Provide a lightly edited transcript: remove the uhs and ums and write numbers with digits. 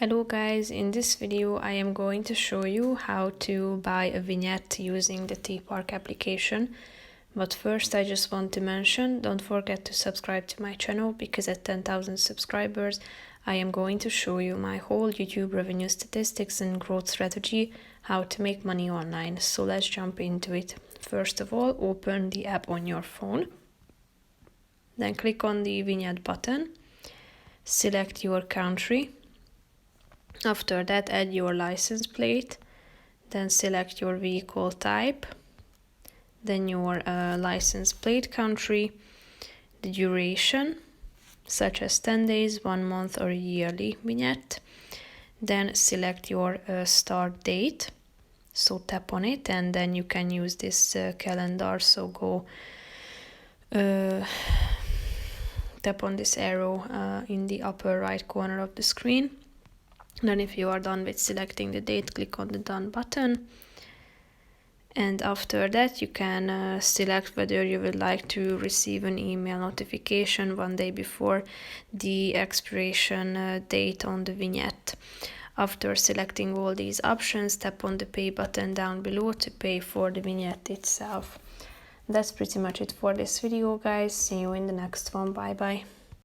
Hello guys, in this video I am going to show you how to buy a vignette using the TPARK application. But first I just want to mention, don't forget to subscribe to my channel because at 10,000 subscribers I am going to show you my whole YouTube revenue statistics and growth strategy, how to make money online. So let's jump into it. First of all, open the app on your phone. Then click on the vignette button, select your country. After that, add your license plate, then select your vehicle type, then your license plate country, the duration, such as 10 days, 1 month or a yearly vignette. Then select your start date, so tap on it and then you can use this calendar, so go tap on this arrow in the upper right corner of the screen. Then if you are done with selecting the date, click on the done button. And after that you can select whether you would like to receive an email notification 1 day before the expiration date on the vignette. After selecting all these options, tap on the pay button down below to pay for the vignette itself. That's pretty much it for this video, guys. See you in the next one. Bye bye.